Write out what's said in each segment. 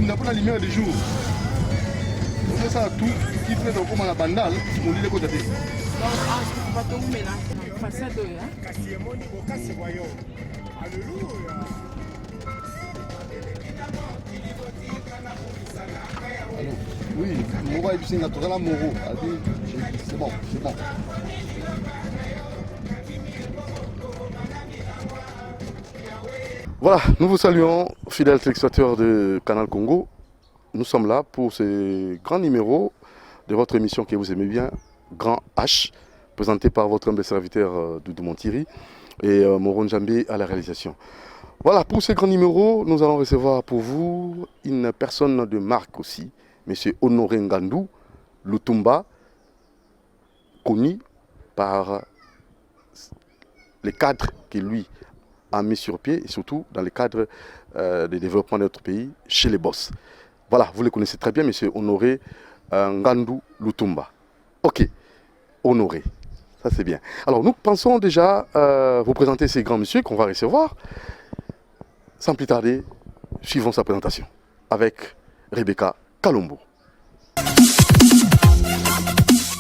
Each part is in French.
n'a pas la lumière du jour. On ça tout qui fait donc comme la bandale, on dit les côtés. Oui, Mora et Piscine naturelle à Moro. C'est bon, c'est bon. Voilà, nous vous saluons, fidèles téléspectateurs de Canal Congo. Nous sommes là pour ce grand numéro de votre émission que vous aimez bien, Grand H, présenté par votre humble serviteur Doudou Montiri et Moron Njambé à la réalisation. Voilà, pour ce grand numéro, nous allons recevoir pour vous une personne de marque aussi, M. Honoré Ngandou Lutumba, connu par les cadres qui lui a mis sur pied et surtout dans le cadre du développement de notre pays chez les boss. Voilà, vous le connaissez très bien, M. Honoré Ngandou Lutumba. Ok, Honoré, ça c'est bien. Alors nous pensons déjà vous présenter ces grands messieurs qu'on va recevoir. Sans plus tarder, suivons sa présentation avec Rebecca Kalombo.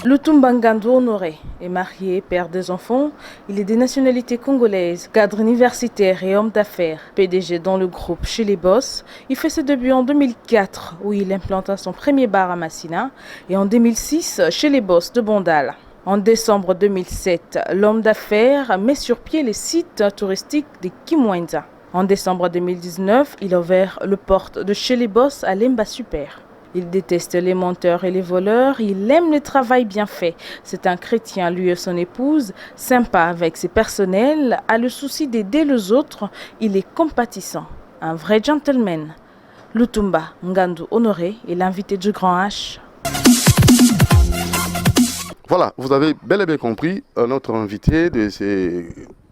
Lutumba Ngandou Honoré est marié, père des enfants. Il est de nationalité congolaise, cadre universitaire et homme d'affaires. PDG dans le groupe Chez les Boss. Il fait ses débuts en 2004 où il implanta son premier bar à Massina et en 2006 chez les Boss de Bondal. En décembre 2007, l'homme d'affaires met sur pied les sites touristiques de Kimwenza. En décembre 2019, il a ouvert le porte de Chez les Boss à Lemba Super. Il déteste les menteurs et les voleurs, il aime le travail bien fait. C'est un chrétien, lui et son épouse, sympa avec ses personnels, a le souci d'aider les autres, il est compatissant, un vrai gentleman. Lutumba Ngandou Honoré est l'invité du Grand H. Voilà, vous avez bel et bien compris notre invité de ces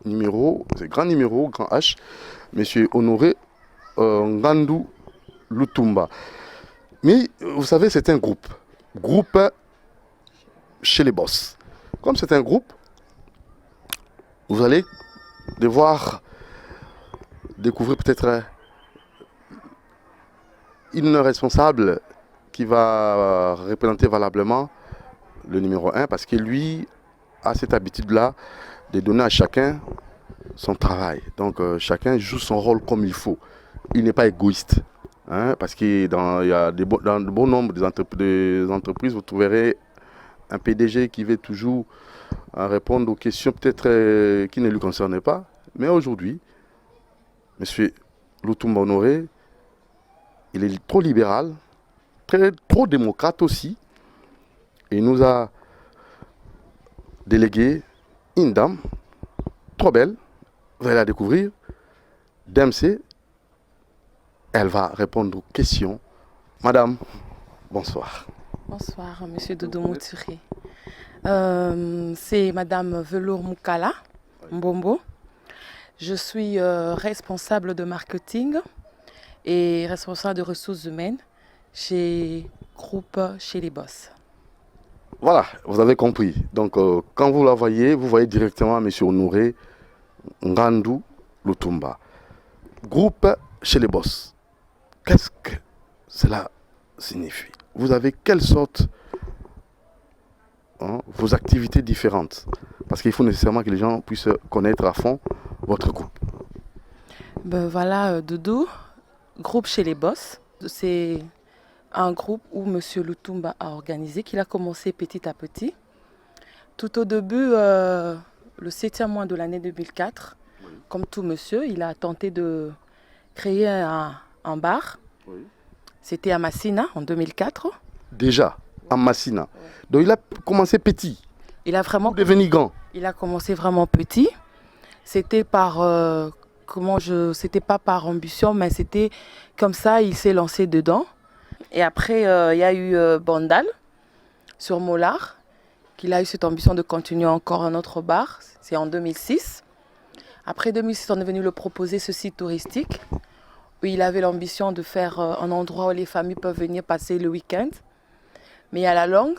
numéros, ces grands numéros, Grand H, M. Honoré Ngandou Lutumba. Mais vous savez, c'est un groupe Chez les Boss. Comme c'est un groupe, vous allez devoir découvrir peut-être une responsable qui va représenter valablement le numéro 1 parce que lui a cette habitude-là de donner à chacun son travail. Donc chacun joue son rôle comme il faut. Il n'est pas égoïste. Parce que dans de bon nombre des entreprises, vous trouverez un PDG qui veut toujours répondre aux questions peut-être qui ne lui concernent pas. Mais aujourd'hui, M. Lutumba Honoré, il est trop libéral, trop démocrate aussi. Et il nous a délégué une dame trop belle, vous allez la découvrir, d'MC. Elle va répondre aux questions. Madame, bonsoir. Bonsoir, monsieur Doudou Montiri. C'est madame Velour Moukala Mbombo. Je suis responsable de marketing et responsable de ressources humaines chez Groupe Chez les Boss. Voilà, vous avez compris. Donc, quand vous la voyez, vous voyez directement M. Honoré Ngandou Lutumba. Groupe Chez les Boss. Qu'est-ce que cela signifie? Vous avez quelle sorte vos activités différentes? Parce qu'il faut nécessairement que les gens puissent connaître à fond votre groupe. Ben voilà, Doudou, Groupe Chez les Boss, c'est un groupe où M. Lutumba a organisé, qu'il a commencé petit à petit. Tout au début, le 7e mois de l'année 2004, comme tout monsieur, il a tenté de créer un bar. Oui. C'était à Massina en 2004. Déjà, à Massina. Ouais. Donc il a commencé petit. Il a vraiment devenu grand. Il a commencé vraiment petit. C'était par c'était pas par ambition, mais c'était comme ça, il s'est lancé dedans. Et après, il y a eu Bandal sur Mollard, qu'il a eu cette ambition de continuer encore un autre bar. C'est en 2006. Après 2006, on est venu le proposer ce site touristique où il avait l'ambition de faire un endroit où les familles peuvent venir passer le week-end. Mais à la longue,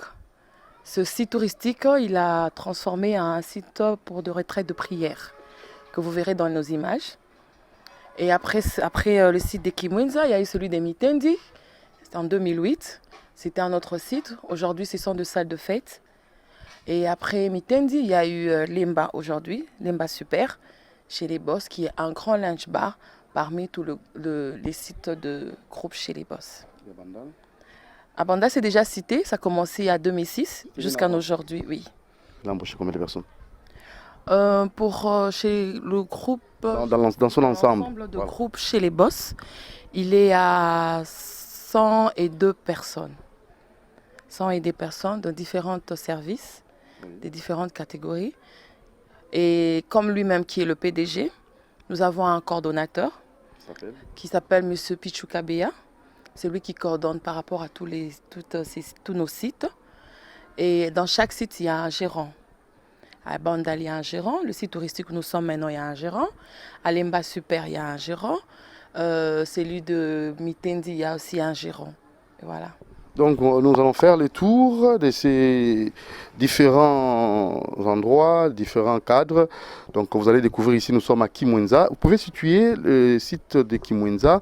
ce site touristique, il a transformé en un site pour de retraite de prière, que vous verrez dans nos images. Et après le site de Kimwenza, il y a eu celui de Mitendi. C'était en 2008. C'était un autre site. Aujourd'hui, ce sont deux salles de fête. Et après Mitendi, il y a eu Lemba aujourd'hui, Lemba Super, chez les Boss, qui est un grand lunch bar parmi tous les sites de groupe chez les Boss. Abanda, c'est déjà cité, ça a commencé en 2006 jusqu'à aujourd'hui, oui. Il a embauché combien de personnes? Chez le groupe, dans son ensemble. L'ensemble de groupe chez les Boss, il est à 102 personnes. 102 personnes de différents services, des différentes catégories. Et comme lui-même qui est le PDG, nous avons un coordonnateur qui s'appelle M. Pichou Kabeya. C'est lui qui coordonne par rapport à tous nos sites. Et dans chaque site, il y a un gérant. À Bandal, il y a un gérant. Le site touristique où nous sommes maintenant, il y a un gérant. À Lemba Super, il y a un gérant. Celui de Mitendi, il y a aussi un gérant. Et voilà. Donc nous allons faire le tour de ces différents endroits, différents cadres. Donc vous allez découvrir ici, nous sommes à Kimwenza. Vous pouvez situer le site de Kimwenza,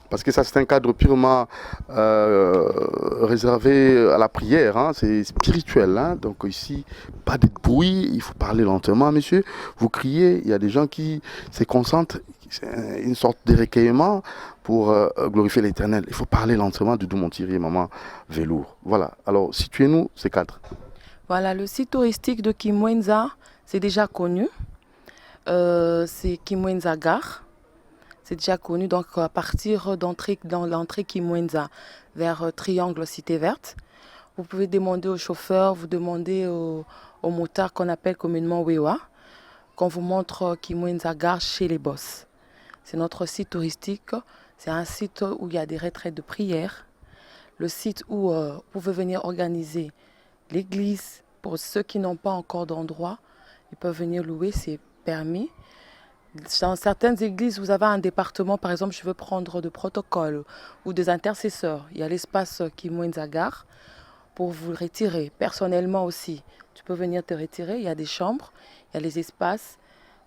parce que ça c'est un cadre purement réservé à la prière, hein. C'est spirituel, hein. Donc ici, pas de bruit, il faut parler lentement, monsieur. Vous criez, il y a des gens qui se concentrent, c'est une sorte de recueillement pour glorifier l'Éternel. Il faut parler lentement de Doumontiri, maman Velour. Voilà, alors situez-nous ces cadres. Voilà, le site touristique de Kimwenza, c'est déjà connu. C'est Kimwenza Gare. C'est déjà connu, donc à partir d'entrer dans l'entrée Kimwenza vers Triangle Cité Verte, vous pouvez demander au chauffeur, vous demandez au motard qu'on appelle communément Wewa, qu'on vous montre Kimwenza Gare chez les Boss. C'est notre site touristique, c'est un site où il y a des retraites de prière, le site où vous pouvez venir organiser l'église. Pour ceux qui n'ont pas encore d'endroit, ils peuvent venir louer, c'est permis. Dans certaines églises, vous avez un département, par exemple, je veux prendre de protocole ou des intercesseurs. Il y a l'espace Kimwenza Gare pour vous retirer. Personnellement aussi, tu peux venir te retirer. Il y a des chambres, il y a les espaces.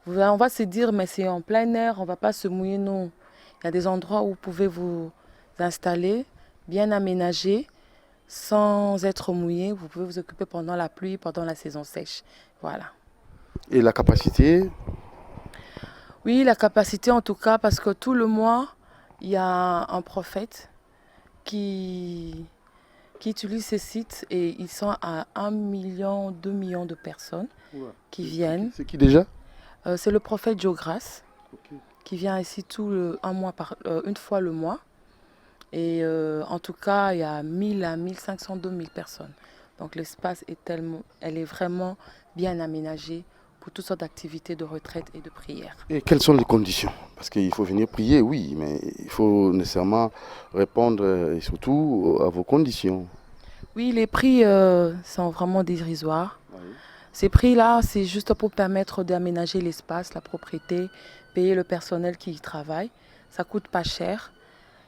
On va se dire, mais c'est en plein air, on ne va pas se mouiller, non. Il y a des endroits où vous pouvez vous installer, bien aménagés, sans être mouillé. Vous pouvez vous occuper pendant la pluie, pendant la saison sèche. Voilà. Et la capacité? Oui, la capacité en tout cas, parce que tout le mois, il y a un prophète qui utilise ces sites et ils sont à 1 million, 2 millions de personnes qui viennent. C'est qui déjà? C'est le prophète Jogras qui vient ici une fois le mois. Et en tout cas, il y a 1000 à 1500, 2000 personnes. Donc l'espace elle est vraiment bien aménagée pour toutes sortes d'activités de retraite et de prière. Et quelles sont les conditions? Parce qu'il faut venir prier, oui, mais il faut nécessairement répondre et surtout à vos conditions. Oui, les prix sont vraiment dérisoires. Oui. Ces prix-là, c'est juste pour permettre d'aménager l'espace, la propriété, payer le personnel qui y travaille. Ça ne coûte pas cher.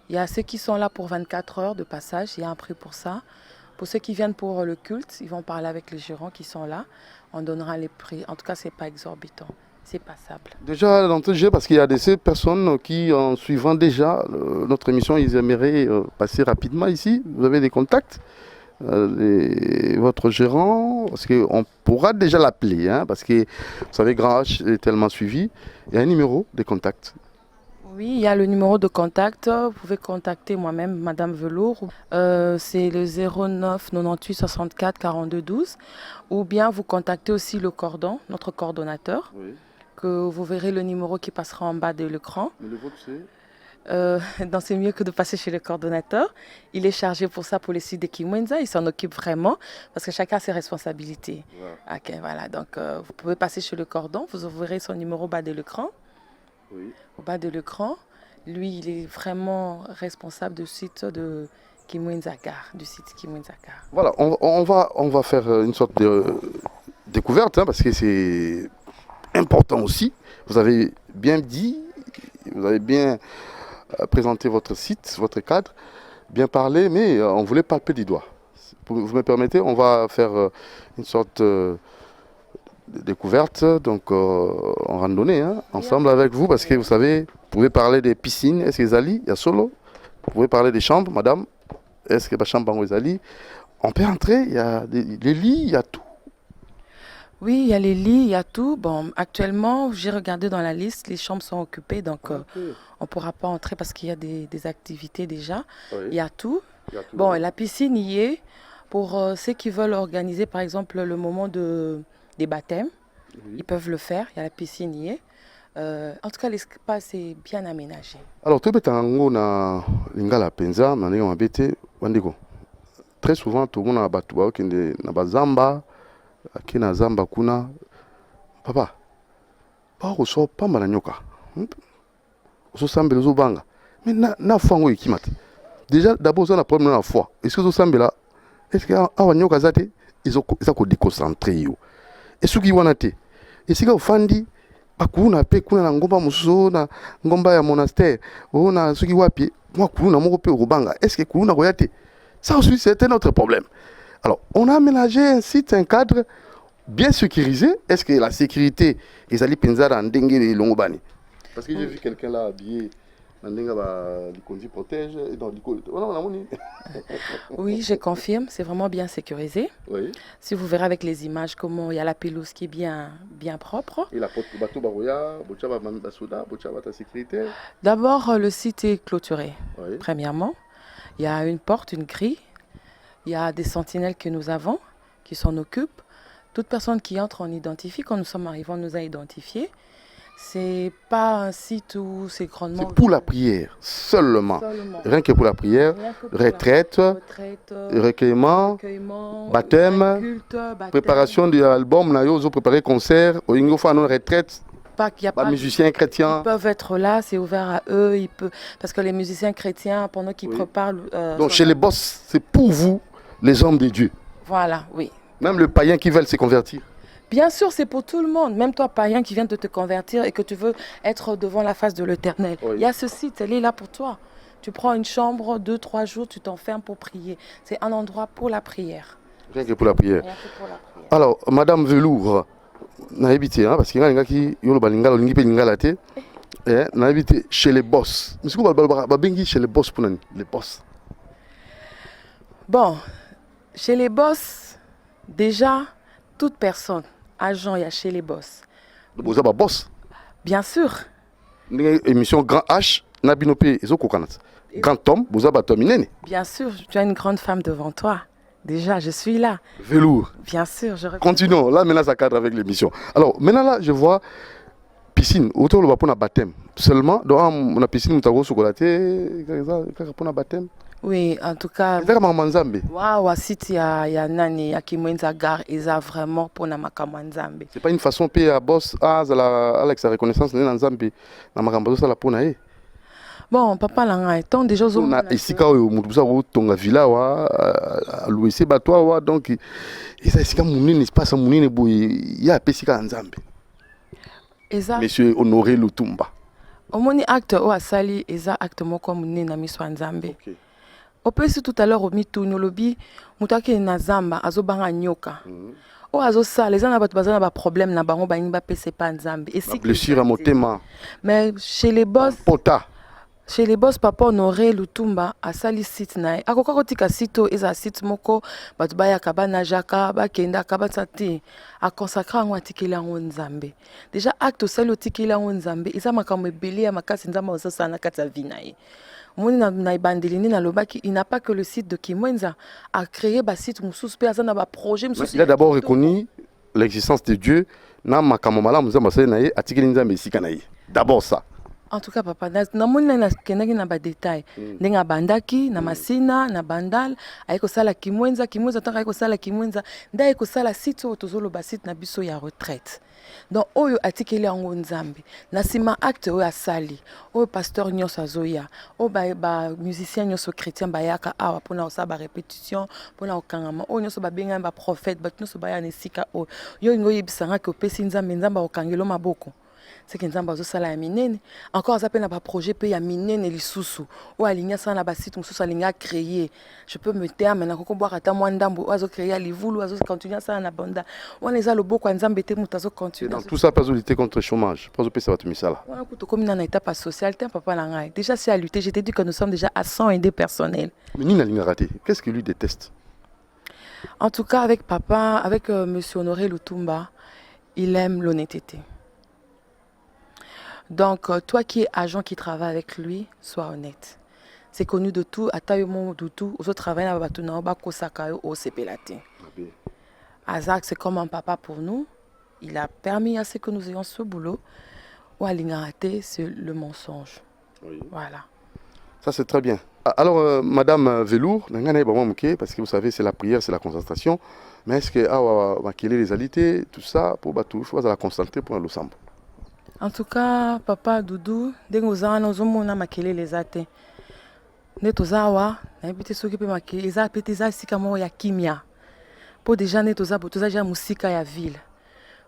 Il y a ceux qui sont là pour 24 heures de passage, il y a un prix pour ça. Pour ceux qui viennent pour le culte, ils vont parler avec les gérants qui sont là. On donnera les prix. En tout cas, ce n'est pas exorbitant. C'est passable. Déjà, d'entrée de jeu, parce qu'il y a ces personnes qui, en suivant déjà notre émission, ils aimeraient passer rapidement ici. Vous avez des contacts? Votre gérant, parce qu'on pourra déjà l'appeler, hein, parce que, vous savez, Grand H est tellement suivi. Il y a un numéro de contact. Oui, il y a le numéro de contact. Vous pouvez contacter moi-même, Madame Velour. C'est le 09 98 64 42 12. Ou bien vous contactez aussi le cordon, notre coordonnateur, Oui. que vous verrez le numéro qui passera en bas de l'écran. Mais le vôtre, c'est? Donc c'est mieux que de passer chez le coordonnateur. Il est chargé pour ça, pour les sites de Kimwenza. Il s'en occupe vraiment parce que chacun a ses responsabilités. Ouais. Okay, voilà. Donc vous pouvez passer chez le cordon. Vous verrez son numéro au bas de l'écran. Oui. Au bas de l'écran. Lui, il est vraiment responsable du site de Kimwenza Gare, du site Kimwenza Gare. Voilà, on va faire une sorte de découverte, hein, parce que c'est important aussi. Vous avez bien dit, vous avez bien présenté votre site, votre cadre, bien parlé, mais on voulait palper du doigt. Vous me permettez, on va faire une sorte de découverte, donc en randonnée, hein, ensemble avec vous, parce que vous savez, pouvez parler des piscines, est-ce que Zali, il y a solo? Vous pouvez parler des chambres, madame? Est-ce que la chambre en Zali? On peut entrer, il y a les lits, il y a tout. Oui, il y a les lits, il y a tout. Bon, actuellement, j'ai regardé dans la liste, les chambres sont occupées, donc on ne pourra pas entrer parce qu'il y a des activités déjà. Oui. Il y a tout. Il y a tout. Bon, et la piscine y est pour ceux qui veulent organiser, par exemple, le moment des baptêmes. Oui. Ils peuvent le faire, il y a la piscine y est. En tout cas, l'espace est bien aménagé. Alors, tout le monde na lingala penza, na mabete, wandiko. Très souvent, tout le monde a battu na bazamba, kina zamba kuna. Papa, pas reçoit pas mal nyoka. Oso sambe oso banga. Mais na foi ngo ikimate. Déjà, d'abord, ça na problème na foi. Est-ce que oso sambe là, est-ce que awa nyoka zate, ils ont déconcentré yo. Est-ce qu'ils wana te? Est-ce que ofandi bakuna pe kuna na ngomba muso na ngomba ya monastère ona soki wapi moi kuna moko pe rubanga est-ce que kuna koyate ça aussi c'est un autre problème. Alors on a aménagé un site, un cadre bien sécurisé. Est-ce que la sécurité ils allaient penser dans ndenge de longobani parce que j'ai vu quelqu'un là habillé ndenge ba likondi protège et dans Oui, je confirme, c'est vraiment bien sécurisé. Oui. Si vous verrez avec les images comment il y a la pelouse qui est bien propre. Et la porte bateau baroya, bochaba basoda, bochaba ta sécurité. D'abord, le site est clôturé. Oui. Premièrement, il y a une porte, une grille. Il y a des sentinelles que nous avons qui s'en occupent. Toute personne qui entre, on identifie. Quand nous sommes arrivés, on nous a identifiés. C'est pas un site où c'est grandement... C'est pour la prière, seulement. Rien que pour la prière, retraite, recueillement, baptême, culte, préparation de l'album, nous préparé concert, au retraite, les musiciens chrétiens. Ils peuvent être là, c'est ouvert à eux. Parce que les musiciens chrétiens, pendant qu'ils préparent... Donc chez les boss, c'est pour vous, les hommes de Dieu. Voilà, oui. Même le païen qui veut se convertir. Bien sûr, c'est pour tout le monde. Même toi, païen, qui viens de te convertir et que tu veux être devant la face de l'Éternel. Oui. Il y a ce site, elle est là pour toi. Tu prends une chambre, 2-3 jours, tu t'enfermes pour prier. C'est un endroit pour la prière. Rien que pour la prière. Rien que pour la prière. Alors, Madame Velour, n'a habité, parce qu'il y a des gens qui ont habité chez les boss. Mais c'est chez les boss pour les boss. Bon, chez les boss, déjà, toute personne, agent, il y a chez les boss. Vous avez un boss? Bien sûr. Émission Grand H, Nabinope, Grand Tom, vous avez un Bien sûr, tu as une grande femme devant toi. Déjà, je suis là. Velour. Bien sûr, je reconnais. Continuons. Là, maintenant, ça cadre avec l'émission. Alors, maintenant, là, je vois piscine. Autour, on va baptême. Seulement, dans la piscine, on a chocolaté, pour un baptême. Oui, en tout cas. Waouh, si il y a nani, il y a Kimwenza Gare, ils ont vraiment pour Namakamwanzambe. C'est pas une façon de à boss, à la reconnaissance de Nzambe, Namakambazo, ça la pour naïe. Bon, papa langa tant déjà on a ici quand on tonga villa wa louer ces bateaux wa donc et ça c'est comme mon espace mon ne boy il y a pesika Nzambe. Monsieur Honoré Lutumba. Omoni acte o asali eza acte moko munene na miso Nzambe. OK. Opesi tout à l'heure au mitu nolobi mutaki na zamba azobanga nyoka. O azosala les ana bato bazana ba problème na bango baningi ba pese pa Nzambe. Et si blessure à motema. Mais chez les boss pota. Chez les boss, papa Honoré Lutumba a sali site na ye. Akoka kotika site eza site moko bato bayaka bana jaka bakenda kabasa te a consacrer yango atikeli yango Nzambe. Déjà acte osali otikeli yango Nzambe eza makambo ebele ya makasi Nzambe osala na kati ya vie na ye. Moni na ibandeli ni na lobaki il n'a pas que le site de Kimwenza a créé ba site mususu pe azana ba projet mususu. Il a d'abord reconnu l'existence de Dieu na makambo malamu Nzambe osali na ye atikeli Nzambe esika na ye. D'abord ça. En tout cas, papa, na moni na kenaki na ba détail. Ndenga bandaki na masina na bandal, ayeko sala Kimwenza tant ayeko sala Kimwenza, nda ayeko sala site o tozolo ba site na biso ya retraite. Donc oyo atikeli yango Nzambe. Na sima acte oyo asali, oyo pasteur nyonso azoya, o ba musicien nyonso chrétien bayaka awa pona osala ba répétition, pona okangama, oyo nyonso ba benga ba prophète, ba nyonso baya na sika o. Yo ngo yebisanga ke opesi Nzambe okangelo maboko. c'est que nzambe azosala ya minene encore aza pe na ba projet pe ya minene lisusu o alinga sana na ba site mosusu alinga créer je peux me taire maintenant ko boire ata mwa ndambo azo créer livulu azo continuer ça na banda on eza loboko ya nzambe te mutu azo continuer dans tout ça pas lutter contre le chômage pas pesa bato misala on a kuto comme na étape sociale te papa na ngai déjà c'est à lutter je t'ai dit que nous sommes déjà à 100 aidés personnels mais Nina linga raté qu'est-ce que lui déteste? En tout cas, avec papa, avec monsieur Honoré Lutumba, il aime l'honnêteté. Donc, toi qui es agent qui travaille avec lui, sois honnête. C'est connu de tout, à Taïmo, de tout, aux autres travailleurs, à Batuna, Bakosakayo, au CPLAT. Azak, c'est comme un papa pour nous. Il a permis à ce que nous ayons ce boulot. Ou à l'ingaraté, c'est le mensonge. Oui. Voilà. Ça, c'est très bien. Alors, Madame Velour, parce que vous savez, c'est la prière, c'est la concentration. Mais est-ce que quelle est les alités, tout ça, pour il faut la concentrer pour le sambo? En tout cas, papa, Doudou, dès que nous avons makele les athées, nous avons habité ceux qui peuvent makele, ils ont pété ça ici comme ya kimia. Pour déjà nous avons déjà musique ya ville.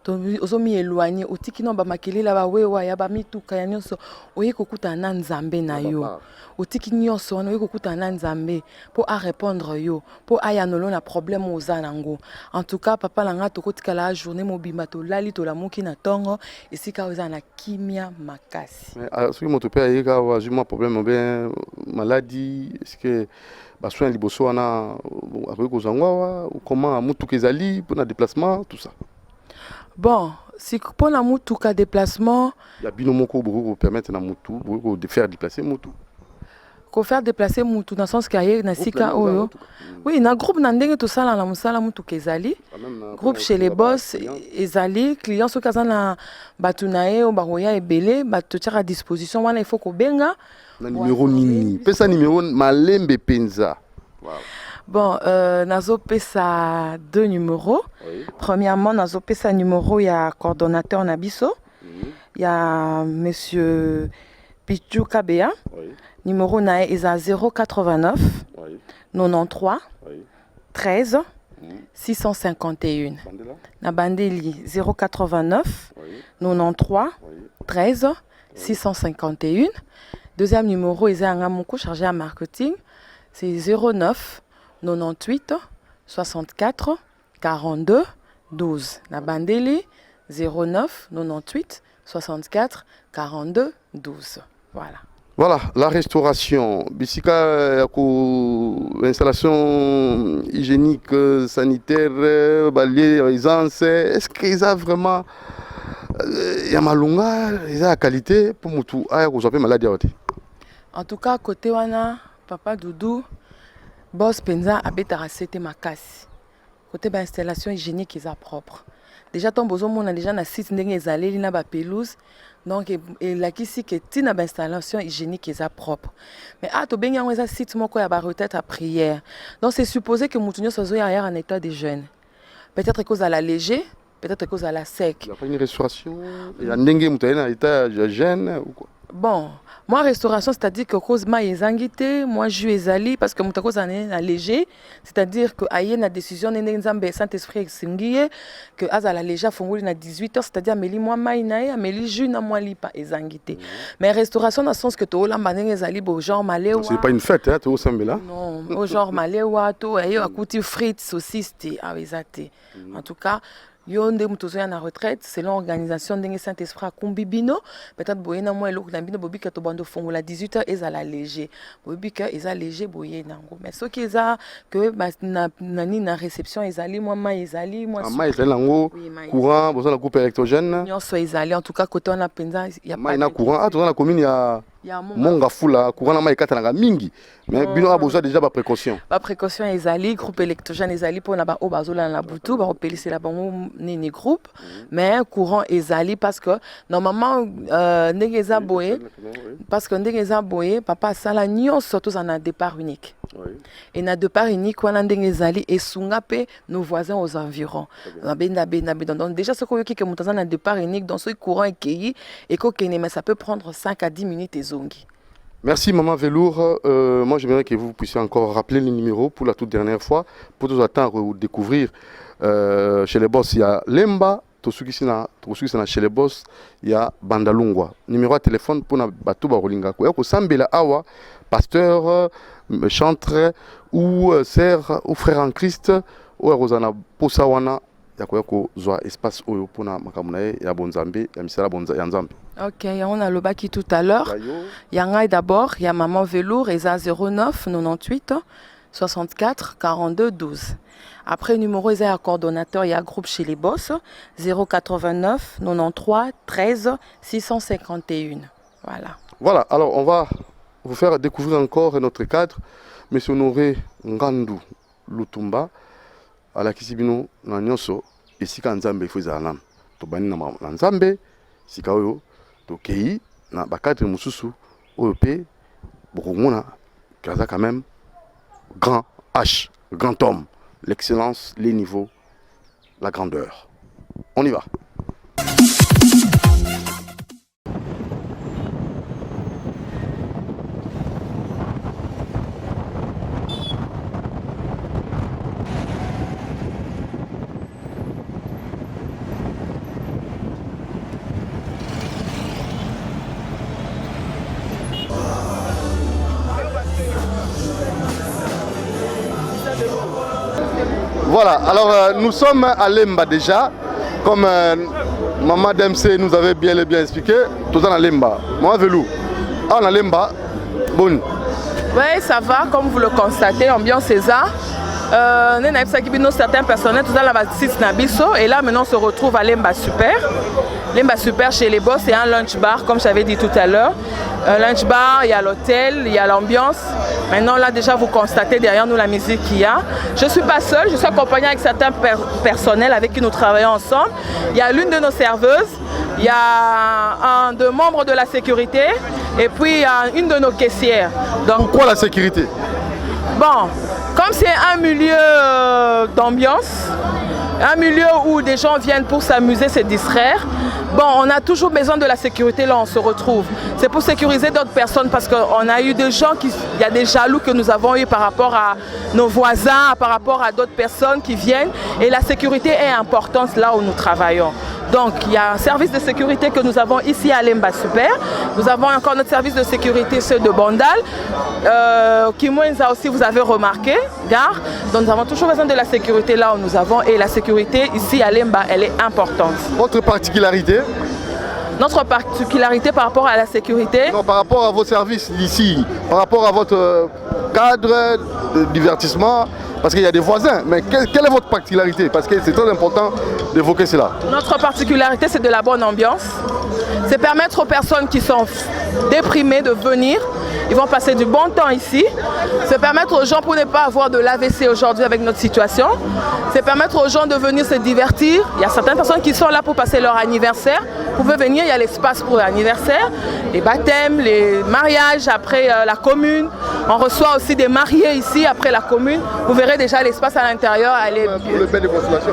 Nous sommes éloignés, au tiki non ba makele la ba wewa ya ba mituka ya nyonso, oye kokuta na nzambe na yo. Au tiki nyonso oye kokuta na nzambe pour à répondre yo, pour aya nolo na problème aux anango. En tout cas, papa langa to kotika la journée mobima to lali to la moki na tongo, ici ka oza na kimia makasi. Mais ce que mon père a eu un problème bien maladie, est-ce que soin liboso ana après kozangwa ou comment mutu kezali pour na déplacement tout ça? Bon, si pour la mutuka déplacement, il y a binomoko pour permettre na mutu de faire déplacer mutu. Ko faire déplacer mutu dans le sens qu'il na sika oyo. Oui, na groupe na ndenge to sala na musala mutu kezali. Groupe chez les boss ezali clients so kaza na batunae o baroya ebele bato tira à disposition wana il faut ko benga na numéro nini. Pesa numéro malembe penza. Wow. Bon, nazo pesa deux numéros. Oui. Premièrement, nazo pesa numéro il y a coordonnateur Nabiso. Il y a monsieur Pichu Kabea. Oui. Numéro na est à 089 oui. 93 oui. 13 651. Na bandeli 089 oui. 93 oui. 13 oui. 651. Deuxième numéro est à Ngamoko chargé à marketing. C'est 09 98 64 42 12. La bandeli 09 98 64 42 12. Voilà. Voilà, la restauration, bisika installation hygiénique, sanitaire, balier, aisance, est-ce qu'ils ont vraiment yamalunga, ils ont la qualité pour mutu aya kuzope maladie yote? En tout cas, côté wana, papa Doudou, boss penza abetara sete makasi. Côté ba installation hygiénique, ils ont propre. Déjà ton besoin on a déjà na site ndenge ezaleli na ba pelouse. Donc la kisi que tina ba installation hygiénique est propre. Mais to benga on site moko ya ba retraite à prière. Donc c'est supposé que mutunyo sozo ya en état de jeûne. Peut-être cause à la léger, peut-être cause à la sec. Il y a pas une restauration, il y a ndenge mutana en état de jeûne ou quoi? Bon, moi restauration c'est-à-dire que cause ma ezangité, moi je ezali parce que mutako zané na léger, c'est-à-dire que aye na décision ndenge nzambe Saint-Esprit singiye que azala léger fongoli na 18h, c'est-à-dire ameli moi mai na ameli jus na moi lipa ezangité. Mais restauration dans le sens que to olamba ndenge ezali bo genre malewa. C'est pas une fête hein, to sambela. Non, au genre malewa to aye akuti frites, saucisses ti awezate. En tout cas Yonde mutozoya na retraite selon l'organisation de Saint-Esprit à Kumbibino peut-être boyena moi eloko na bino bobika to bando fongola 18h ezala léger bobika eza léger boyena ngo mais ce qui eza que na réception ezali moi ma ezali moi ma ezali ngo courant besoin de coupe électrogène nyonso ezali en tout cas côté on a penza ya ma ina courant to na commune ya monga fula courant na ma ekatanga mingi mais bino a besoin déjà ba précaution ezali groupe électrogène ezali pour na ba o bazola na butu ba repelisi la bango ni groupe mais courant ezali parce que normalement ndenge eza boye parce que ndenge eza boye papa sala nyonso tous en a départ unique et na départ unique wana ndenge ezali esunga pe nos voisins aux environs donc déjà ce que qui mutaza na départ unique dans ce courant ekei et kokene mais ça peut prendre 5 à 10 minutes ezongi. Merci Maman Velour. Moi j'aimerais que vous puissiez encore rappeler les numéros pour la toute dernière fois pour nous attendre ou découvrir chez les boss. Il y a Lemba tosukisina chez les boss ya Bandalungwa. Numéro de téléphone pour na bato ba rolinga ko. Ko sambela awa pasteur, chantre ou sœur ou frère en Christ ou rozana posa wana ya ko zwa espace oyo pour na makamuna ya bonzambe ya misala bonza ya nzambe. Ok, on a le baki tout à l'heure. Il y a d'abord, il y a Maman Velours, ESA 09 98 64 42 12. Après, numéro ESA coordonnateur, il y a groupe chez les boss 089 93 13 651. Voilà. Voilà, alors on va vous faire découvrir encore notre cadre, M. Honoré Ngandou Lutumba, à la Kisibino Nanyoso, et Sika Nzambe Fouizanam. Tobani na Nzambe, Sika Oyo. Tokei na bakadre mususu OEP Bourgouna kaza quand même grand H, grand homme, l'excellence, les niveaux, la grandeur. On y va. Voilà, alors nous sommes à Lemba déjà, comme Maman DMC nous avait bien expliqué, tout dans Lemba. Maman Velou, on a Lemba, bon. Oui, ça va, comme vous le constatez, ambiance César. Certains personnels, tout ça là-bas, et là maintenant on se retrouve à Lemba Super. Lemba Super chez les boss, c'est un lunch bar, comme j'avais dit tout à l'heure. Un lunch bar, il y a l'hôtel, il y a l'ambiance. Maintenant là déjà vous constatez derrière nous la musique qu'il y a. Je ne suis pas seule, je suis accompagnée avec certains personnels avec qui nous travaillons ensemble. Il y a l'une de nos serveuses, il y a un de membres de la sécurité et puis il y a une de nos caissières. Donc, pourquoi la sécurité? Bon, comme c'est un milieu d'ambiance, un milieu où des gens viennent pour s'amuser, se distraire, bon, on a toujours besoin de la sécurité là, on se retrouve. C'est pour sécuriser d'autres personnes parce qu'on a eu des gens, il y a des jaloux que nous avons eu par rapport à nos voisins, par rapport à d'autres personnes qui viennent. Et la sécurité est importante là où nous travaillons. Donc, il y a un service de sécurité que nous avons ici à Lemba Super. Nous avons encore notre service de sécurité, ceux de Bandal. Kimwenza aussi, vous avez remarqué, gare. Donc, nous avons toujours besoin de la sécurité là où nous avons. Et la sécurité ici à Lemba, elle est importante. Votre particularité? Notre particularité par rapport à la sécurité? Non, par rapport à vos services ici, par rapport à votre cadre de divertissement, parce qu'il y a des voisins, mais quelle est votre particularité? Parce que c'est très important d'évoquer cela. Notre particularité, c'est de la bonne ambiance. C'est permettre aux personnes qui sont déprimées de venir. Ils vont passer du bon temps ici. C'est permettre aux gens pour ne pas avoir de l'AVC aujourd'hui avec notre situation. C'est permettre aux gens de venir se divertir. Il y a certaines personnes qui sont là pour passer leur anniversaire. Vous pouvez venir, il y a l'espace pour l'anniversaire, les baptêmes, les mariages après la commune. On reçoit aussi des mariés ici après la commune. Vous verrez déjà l'espace à l'intérieur. Pour le bain de consolation?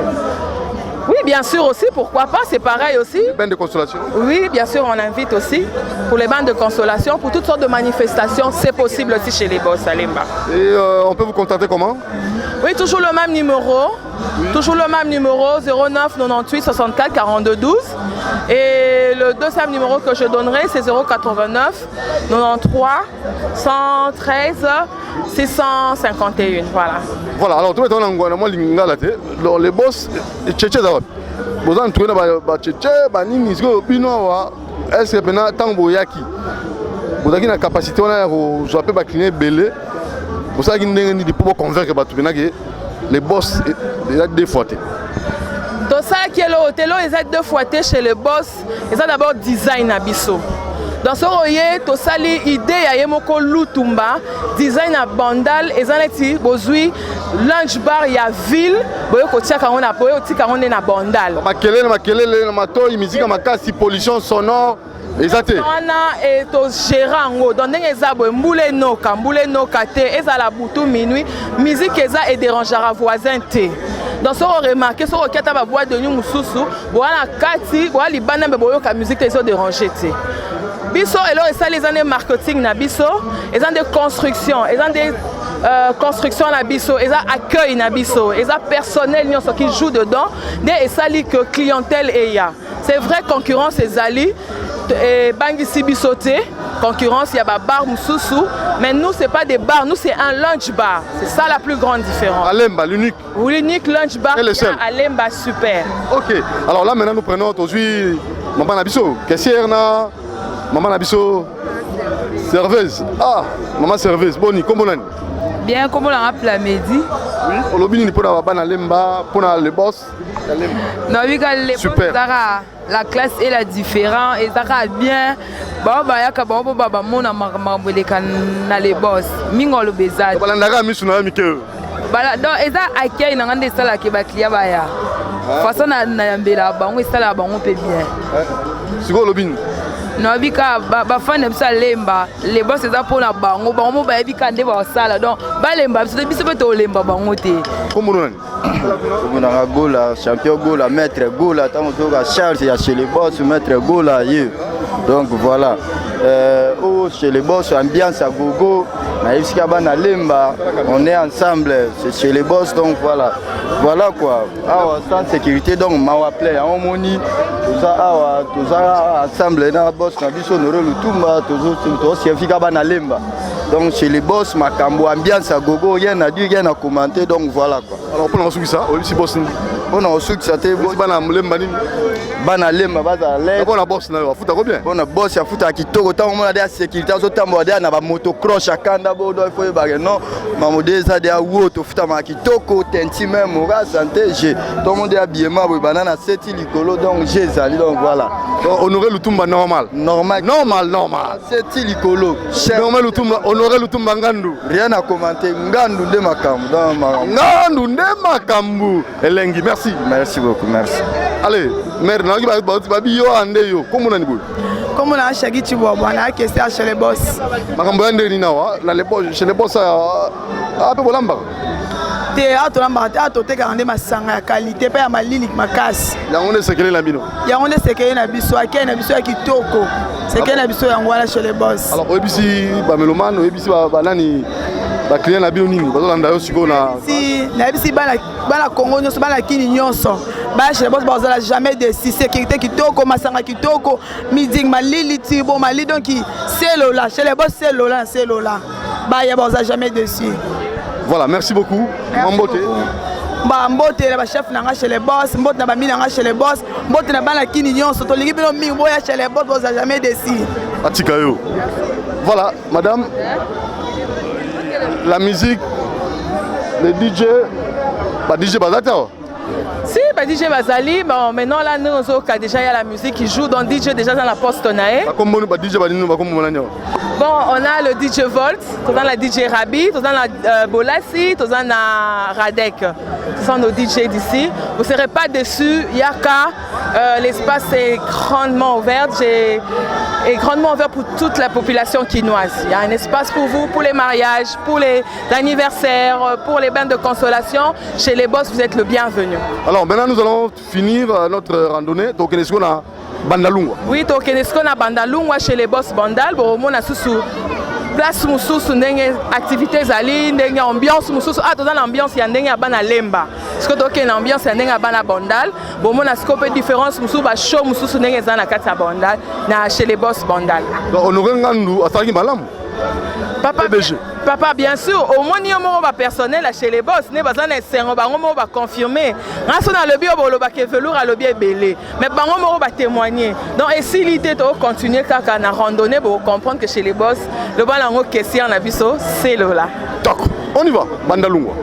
Oui, bien sûr aussi, pourquoi pas, c'est pareil aussi. Les bains de consolation? Oui, bien sûr, on invite aussi pour les bains de consolation, pour toutes sortes de manifestations, c'est possible aussi chez les boss à Lemba. Et on peut vous contacter comment? Oui, toujours le même numéro, toujours le même numéro, 09 98 64 42 12. Et le deuxième numéro que je donnerai, c'est 089 93 113 651. Voilà. Voilà, alors tout le temps, les boss, est-ce que pendant tant boyaki vous avez la capacité de jouer à client belé vous savez qu'il faut convaincre les boss des fois. Tout ça qui est le hôtel, ils ont deux fois chez les boss, ils ont d'abord design à Bisso. Dans ce royer, tout ça l'idée à Yemoko Lutumba, design à Bandal, ils ont dit bozui lunch bar il y a ville, boyo kotia quand on a boyo oti quand on est na Bandal. Makelele mato musique makasi pollution sonore. Exactement. On a to gérant donc ndenge boy mbule noka te ezala butu minuit musique eza et dérangera voisin te. Dans ce remarqué sur okata ba boîte de nuit mususu, boana kati, boa libana be boyo ka musique te so déranger te. Biso, et là, ça, les années marketing, na biso, ils ont des constructions, ils ont des constructions na biso, ils ont accueil na biso, ils ont personnel qui joue dedans, et ça, que clientèle et ya. C'est vrai, concurrence, c'est Zali, et Bangi Sibisote, concurrence, il y a des bars Moussoussou, mais nous, ce n'est pas des bars, nous, c'est un lunch bar. C'est ça la plus grande différence. Alemba, l'unique. L'unique lunch bar, Alemba, super. Ok, alors là, maintenant, nous prenons aujourd'hui Maman Nabiso, caissière, Maman Nabiso, serveuse. Ah, Maman serveuse, Boni, comment on a? Bien, comment on a appelé la midi? Oui, on l'a dit pour la Lemba, pour le boss. Non, oui, les super. La classe est la différente et ça va bien. Bon, bah, il y a que bon, bah, mon amour les boss. Mingo le bezad. Voilà, on a mis sur la mique. Voilà, donc, et ça, accueil, on a des salles qui va client. Façon, on a un bel bon, et ça, on peut bien. C'est quoi le bin? Non, bika ba fan de ça lemba les boss c'est ça pour la bango bango ba bika ndé ba sala donc ba lemba c'est biso beto lemba bango té comment on a gola champion gola maître gola tant que Charles ya chez les boss maître gola donc voilà chez les boss ambiance à gogo na iska bana lemba on est ensemble c'est chez les boss donc voilà quoi sans sécurité donc ma play en moni tout ça ensemble na boss na biso noro lutumba tout c'est fika bana lemba donc chez les boss makambo ambiance à gogo rien à dire rien à commenter donc voilà quoi. Alors pour nous ça aussi boss on a aussi que ça te bana lemba nini bana lemba baza le on a boss na futa ko bien on a boss ya futa kitoko tant on a des sécurité zo tambo dia na ba motocross akanda bo do faut ba non mamodeza dia woto futa ma kitoko tenti même ora santé j'ai tout le monde est habillé ma banana seti likolo donc j'ai zali donc voilà honorer Lutumba normal seti likolo normal Lutumba honorer Lutumba ngandu rien à commenter ngandu de makambu ngandu de makambu elengi merci beaucoup merci allez mère na ba biyo ande yo comment on a comme on a chagi chibo bwana question chez les boss makambo ande ni nawa la les boss chez les boss a peu bolamba te atolamba te atoteka ande masanga ya qualité pe ya malili makasi yango ne sekele na bino yango ne sekele na biso akei na biso ya kitoko sekele na biso yango wana chez les boss alors obisi ba meloman obisi ba nani ba client na bino nini bazolanda yo siko na na bisi bana Congo nyonso bana kini nyonso ba chez les boss bazala jamais de sécurité kitoko masanga kitoko meeting malili tibo mali donc c'est lola chez les boss c'est lola ba ya bazala jamais dessus. Voilà, merci beaucoup. Mambote. Mbote la chef nanga chez les boss, mbote na bami nanga chez les boss, mbote na bana kini nyonso to ligi bino mingi boya chez les boss vous a jamais déci. Atikayo. Voilà, madame. La musique, les DJ, pas DJ Bazata. Si, bah DJ Bazali, bon, maintenant là, nous avons déjà y a la musique qui joue, donc DJ déjà dans la poste Nae. Bon, on a le DJ Volt, on a la DJ Rabi, on a la Bolassi, on a la Radek. Ce sont nos DJ d'ici. Vous ne serez pas déçus, Yaka, l'espace est grandement ouvert. Est grandement ouvert pour toute la population quinoise. Il y a un espace pour vous, pour les mariages, pour les anniversaires, pour les bains de consolation. Chez les boss, vous êtes le bienvenu. Alors maintenant, nous allons finir notre randonnée. Donc, est-ce qu'on a Bandalungwa? Oui, donc est-ce qu'on a Bandalungwa chez les boss Bandal? Bon, on a sous place mususu ndenge activités zali ndenge ambiance mususu dans l'ambiance ya ndenge bana lemba parce que donc une ambiance ya ndenge bana Bandal bon mon a scope différence mususu ba show mususu ndenge za na kati ya Bandal na chez les boss Bandal donc honorer ngandu ataki malamu Papa, bien sûr, au moins, il y a un personnel chez les boss, il y a un confirmer. Grâce à le bio, il y a velours à le bien belé. Mais il y a témoigner. Donc, si l'idée de continuer à la randonnée, pour comprendre que chez les boss, le ballon question en abisso, c'est là. D'accord, on y va, Bandalungwa.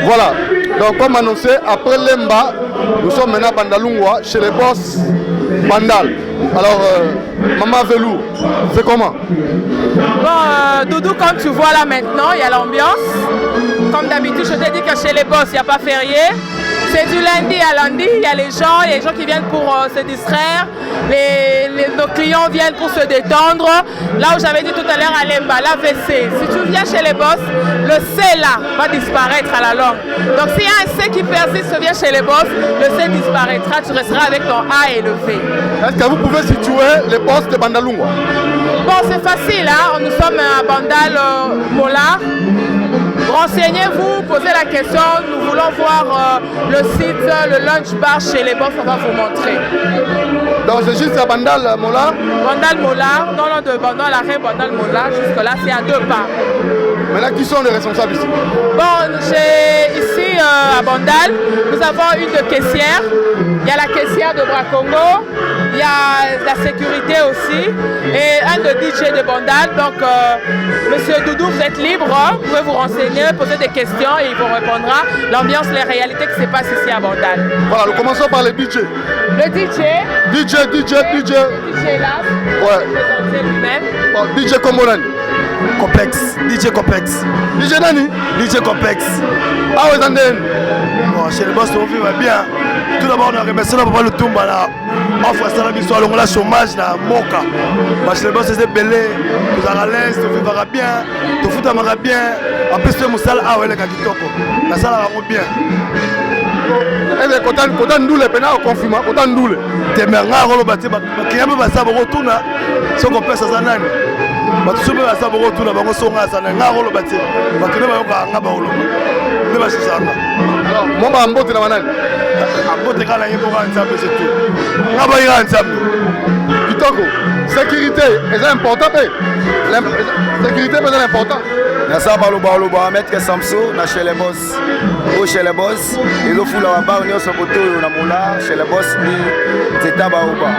Voilà, donc comme annoncé, après Lemba, nous sommes maintenant à Bandalungwa, chez les boss Bandal. Alors, Maman Velou, c'est comment? Bon, Doudou, comme tu vois là maintenant, il y a l'ambiance. Comme d'habitude, je te dis que chez les boss, il n'y a pas férié. C'est du lundi à lundi, il y a les gens qui viennent pour se distraire, nos clients viennent pour se détendre. Là où j'avais dit tout à l'heure à Lemba, l'AVC, si tu viens chez les boss, le C là va disparaître à la longue. Donc s'il y a un C qui persiste, tu viens chez les boss, le C disparaîtra, tu resteras avec ton A élevé. Est-ce que vous pouvez situer les boss de Bandalungwa? Bon, c'est facile, hein? Nous sommes à Bandal Mola. Renseignez-vous, posez la question, nous voulons voir le site, le lunch bar chez les boss, on va vous montrer. Donc c'est juste à Bandal Mola? Bandal Mola, non, non, de Bandal l'arrêt Bandal Mola, jusque là c'est à 2 pas. Maintenant, qui sont les responsables ici? Bon, ici à Bandal, nous avons une de caissière, il y a la caissière de Bracongo, il y a la sécurité aussi, et un de DJ de Bandal. Donc, Monsieur Doudou, vous êtes libre, vous pouvez vous renseigner, poser des questions et il vous répondra. L'ambiance, les réalités qui se passent ici à Bandal. Voilà, nous commençons par les DJ. Le DJ. DJ là, ouais. Présenter lui-même. Bon, DJ Komorani. Complex, DJ Complex. DJ Nani? DJ Complex. Ah ouais, Zanden. Bon, chez les boss, on vit bien. Tout d'abord, on a remercié Papa Lutumba là. Offre ça, la histoire, on a chômage, là, Moka. Parce que les boss, c'est belé. Nous avons à l'aise, tu vivras bien. Tu fous bien. En plus, tu es moussal, ah ouais, les gars qui toko. La salle va bien. Eh bien, quand on nous les pénals, on confirme, quand on nous les. T'es merga, on va battre. Qui a même pas ça, on retourne. Si on peut ça, ça n'a pas. Bato sobe ba sa boko tuna bango songa sana ngaro lo bati bato ne ba yoka ngaba olo ne ba shisanga alors mo ba mbote na banani mbote kala yebo ka nzambe c'est tout ngaba ira nzambe kitoko sécurité est important la sécurité est important na sa baloba maître Samso na chez les boss au chez les boss ils offrent la ba on so koto na mola chez les boss ni teta ba oba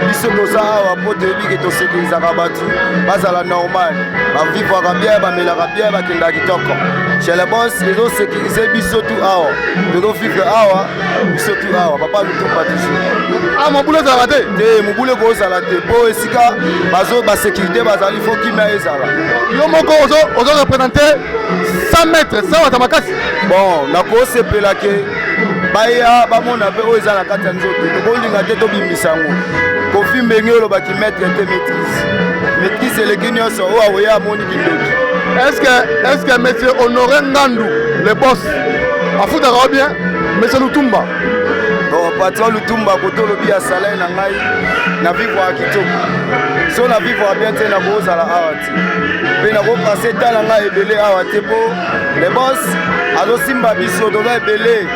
biso to sa wa pote bi ke to sécuriser ka batu bazala normal ba vivre bien ba melaka bien ba kenda kitoko chez les boss ils ont sécurisé biso tout awa ils ont vivre awa biso tout awa papa nous tout pas toujours ah mon boulot ça raté mon boulot ko ça raté po esika bazo ba sécurité bazali faut qui met ezala yo moko ozo représenter 100 mètres ça va makasi bon na ko sepela ke baya ba mona pe o ezala kati ya nzoto to bolinga te to bimisango kofi mbenge lo ba ki mettre te maîtrise le kinyo so o awoya moni kindoki est-ce que monsieur Honoré Ngandou le boss a foutu bien monsieur Lutumba bon patron Lutumba koto lobi ya salaire na ngai na vivre à kitoko so na vivre bien te na bozala awati pe na ko passer dans la ngai ebele awati po le boss azo simba biso do ba ebele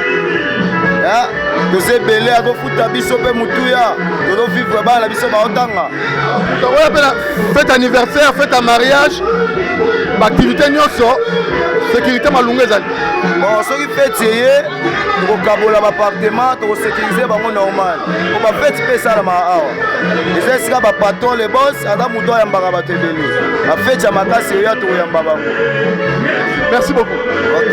hein doze ebele azo futa biso pe mutuya do vivre ba la biso ba otanga to wala pe fête anniversaire fête mariage activité nyonso sécurité malunga ezali bon soki fête ye tokokabola baappartement tokosécuriser bango normal po bafete mpe esalama awa eza esika bapatron le boss aza moto ayambaka bato ebele bafete ya makasi oyo tokoyamba bango merci beaucoup ok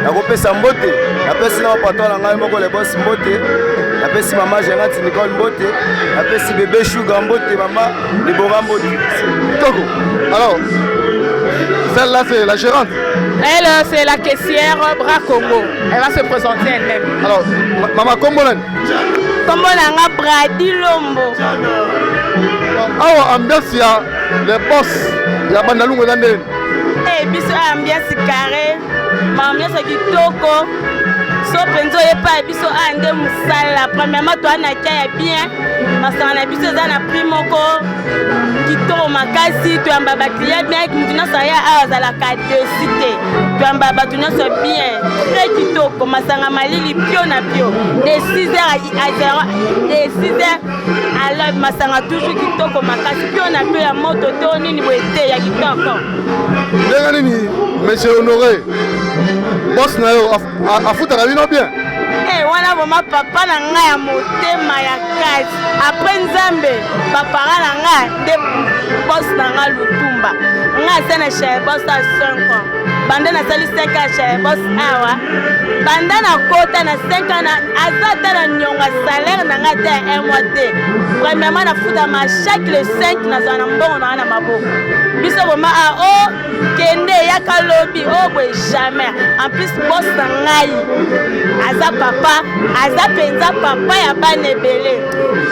nakopesa mbote napesi na bapatron na ngai moko le boss mbote napesi mama Gérante Nicole mbote napesi bébé Sugar mbote mama Libora mbote Toko alors celle-là c'est la gérante. Elle c'est la caissière Bracongo. Elle va se présenter elle-même. Alors Maman Kombolan. Kombolanga Bradi Lombo. Ah ambiance ya les boss ya Bandalungu ndene. Eh biso ambiance carré. Ambiance kitoko. So penzo yepa biso ande musala. Premièrement toi na kia bien. Masanga na biso za na prix moko. Kitoko makasi to amba ba client bien mutuna saya azala ka de cité. To amba ba tuna so bien. Très kitoko masanga malili pio na pio. De 6h à 0 de 6h à l'heure masanga toujours kitoko makasi pio na pio ya moto to nini boete ya kitoko. Ndenge nini monsieur Honoré. Boss na yo afutaka bino bien. Eh wana vraiment papa na nga ya motema ya kasi. Après Nzambe papa na nga de boss na nga Lutumba. Nga sana chez boss à 5 ans. banda nasali 5 ans chez les boss awa banda nakota na 5 ans aza ata na nyonga salaire na nga te 1 mois te premièrement nafutama chaque le 5 nazala na mbongo na nga na maboko biso boma kende yaka lobi boye jamais en plus boss na ngai aza papa aza penza papa ya bana ebele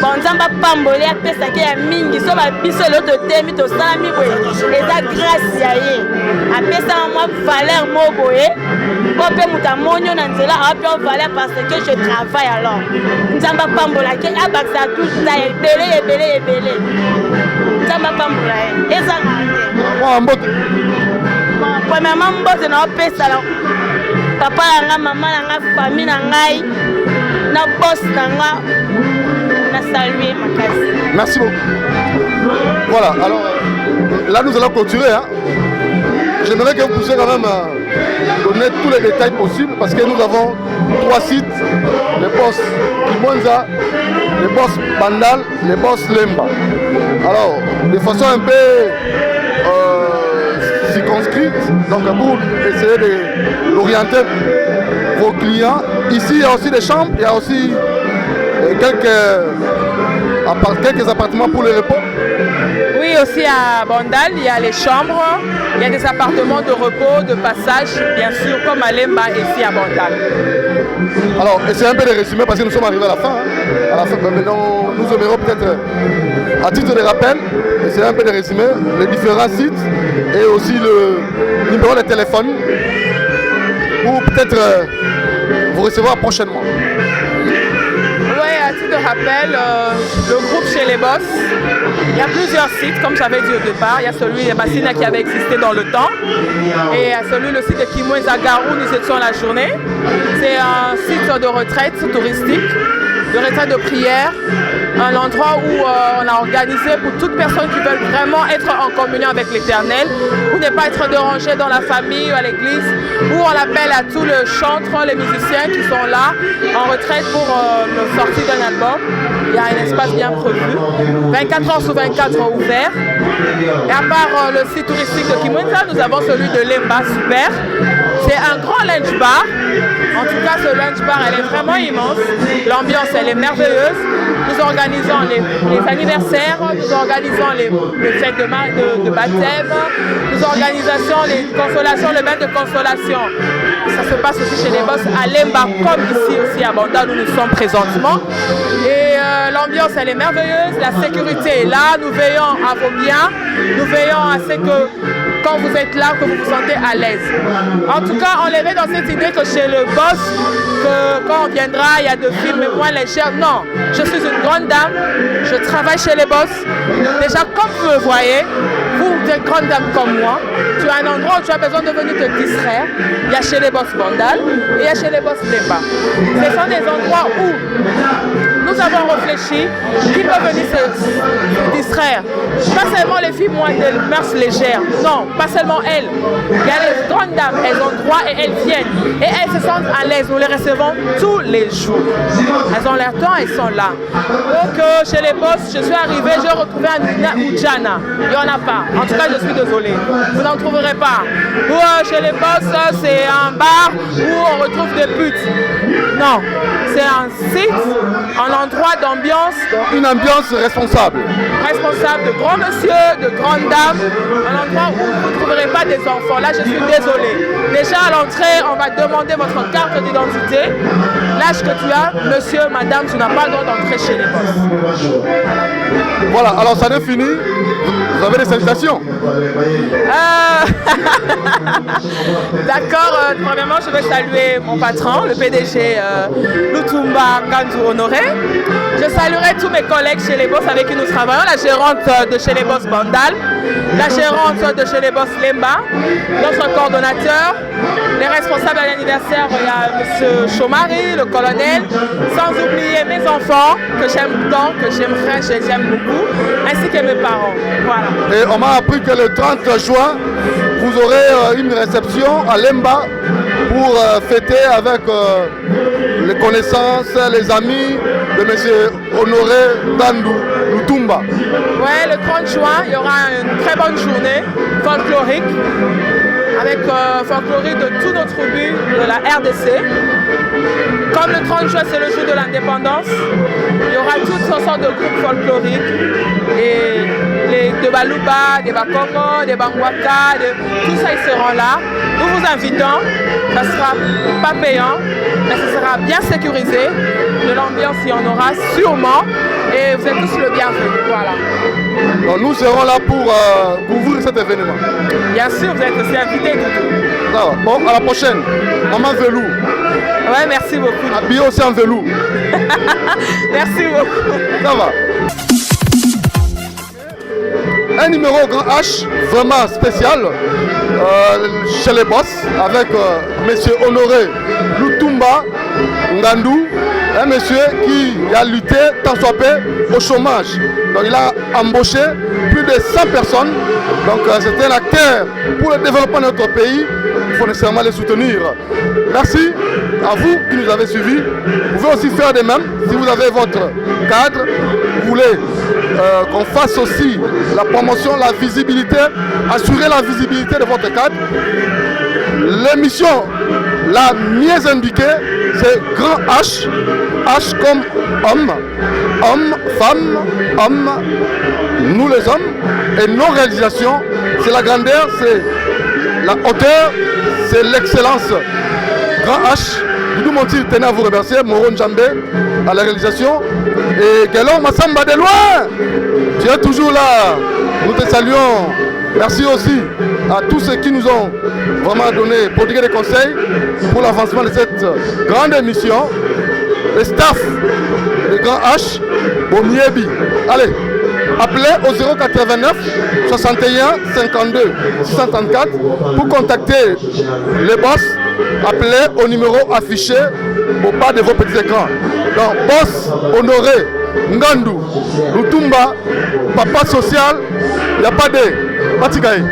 bon nzambe apamboli apesaki ya mingi so babiso elo totemi tosalami boye eza grâce ya ye apesaka mwa valeur mo boye po mpe moto amoni na nzela awapi o valeur parce que je travaille alors nzambe apambolaki abakisaka tout ta ebele nzambe apambola ye ezanga te premièrement mbote na opesala papa na nga mama na nga famille na ngai na boss na nga na saluer makasi. Merci beaucoup. Voilà, alors là nous allons clôturer. Hein. J'aimerais que vous puissiez quand même donner tous les détails possibles parce que nous avons 3 sites, les boss Kimwenza, les boss Bandal, les boss Lemba. Alors, de façon un peu circonscrite, donc pour essayer d'orienter vos clients. Ici, il y a aussi des chambres, il y a aussi quelques appartements pour les repos. Oui, aussi à Bandal, il y a les chambres, il y a des appartements de repos, de passage, bien sûr, comme à Lemba ici à Bandal. Alors, c'est un peu de résumé parce que nous sommes arrivés à la fin. Hein. À la fin, maintenant, nous aimerons peut-être, à titre de rappel, c'est un peu de résumé, les différents sites et aussi le numéro de téléphone pour peut-être vous recevoir prochainement. À titre de rappel, le groupe Chez les Boss, il y a plusieurs sites, comme j'avais dit au départ. Il y a celui de Massina qui avait existé dans le temps. Et il y a le site de Kimwenza où nous étions la journée. C'est un site de retraite touristique, de retraite de prière. Un endroit où on a organisé pour toute personne qui veut vraiment être en communion avec l'Éternel, pour ne pas être dérangé dans la famille ou à l'église, où on appelle à tous les chantres, les musiciens qui sont là en retraite pour le sortie d'un album. Il y a un espace bien prévu, 24 heures sur 24 ouvert. Et à part le site touristique de Kimwenza, nous avons celui de Lemba, super. C'est un grand lunch bar. En tout cas, ce lunch bar, elle est vraiment immense. L'ambiance, elle est merveilleuse. Nous organisons les anniversaires, nous organisons les fêtes de baptême, nous organisons les consolations, les bains de consolation. Ça se passe aussi chez les boss à Lemba, comme ici aussi à Bandal où nous sommes présentement. Et l'ambiance, elle est merveilleuse, la sécurité est là, nous veillons à vos biens, nous veillons à ce que quand vous êtes là, que vous vous sentez à l'aise. En tout cas, on est dans cette idée que chez le boss, que quand on viendra, il y a de films moins légers. Non, je suis une grande dame, je travaille chez les boss. Déjà, comme vous le voyez, vous êtes une grande dame comme moi, tu as un endroit où tu as besoin de venir te distraire. Il y a chez les boss Bandal et il y a chez les boss Lemba. Ce sont des endroits où nous avons réfléchi qui peut venir se distraire. Pas seulement les filles moins de mœurs légères, non, pas seulement elles. Il y a les grandes dames, elles ont droit et elles viennent. Et elles se sentent à l'aise, nous les recevons tous les jours. Elles ont leur temps, elles sont là. Donc chez les boss, je suis arrivée, j'ai retrouvé un Oudjana. Il n'y en a pas. En tout cas, je suis désolée. Vous n'en trouverez pas. Ou chez les boss, c'est un bar où on retrouve des putes. Non, c'est un site, un endroit d'ambiance. Une ambiance responsable. Responsable de grands messieurs, de grandes dames. Un endroit où vous ne trouverez pas des enfants. Là, je suis désolée. Déjà à l'entrée, on va demander votre carte d'identité. L'âge que tu as, monsieur, madame, tu n'as pas le droit d'entrer chez les boss. Voilà, alors ça n'est fini. Vous avez des salutations. D'accord, premièrement, je veux saluer mon patron, le PDG Lutumba Ngandu Honoré. Je saluerai tous mes collègues chez les boss avec qui nous travaillons, la gérante de chez les boss Bandal, la gérante de chez les boss Lemba, notre coordonnateur, les responsables à l'anniversaire, il y a M. Chomari, le colonel, sans oublier mes enfants que j'aime tant, que j'aimerais, j'aime beaucoup, ainsi que mes parents. Voilà. Et on m'a appris que le 30 juin, vous aurez une réception à Lemba pour fêter avec les connaissances, les amis de M. Honoré Ngandu Lutumba. Oui, le 30 juin, il y aura une très bonne journée folklorique avec folklorique de tous nos tribus de la RDC. Comme le 30 juin, c'est le jour de l'indépendance, il y aura toutes sortes de groupes folkloriques, et de Baluba, des Bakongo, des Bangwaka, tout ça, ils seront là. Nous vous invitons, ça ne sera pas payant, mais ça sera bien sécurisé. De l'ambiance, il y en aura sûrement, et vous êtes tous le bienvenu. Voilà. Donc nous serons là pour couvrir cet événement. Bien sûr, vous êtes aussi invités. Bon, à la prochaine. Maman Velou. Ouais, merci beaucoup. Habillé aussi en velours. Merci beaucoup. Ça va. Un numéro grand H vraiment spécial chez les boss avec monsieur Honoré Lutumba Ngandou, un monsieur qui a lutté tant soit peu au chômage. Donc il a embauché plus de 100 personnes. Donc c'est un acteur pour le développement de notre pays. Il faut nécessairement les soutenir. Merci à vous qui nous avez suivis. Vous pouvez aussi faire de même si vous avez votre cadre. Vous voulez qu'on fasse aussi la promotion, la visibilité, assurer la visibilité de votre cadre. L'émission la mieux indiquée, c'est grand H. H comme homme, homme, femme, homme, nous les hommes. Et nos réalisations, c'est la grandeur, c'est la hauteur, c'est l'excellence. Grand H, Doudou Monti tenait à vous remercier, Moron Djambé à la réalisation. Et Guélon Massamba de loin, tu es toujours là, nous te saluons. Merci aussi à tous ceux qui nous ont vraiment donné, prodigué des conseils pour l'avancement de cette grande émission. Le staff de Grand H, Bomiebi. Allez, appelez au 089 61 52 634 pour contacter les boss. Appelez au numéro affiché au bas de vos petits écrans. Donc, boss Honoré Ngandou Lutumba, papa social, il n'y a pas de Patikaï.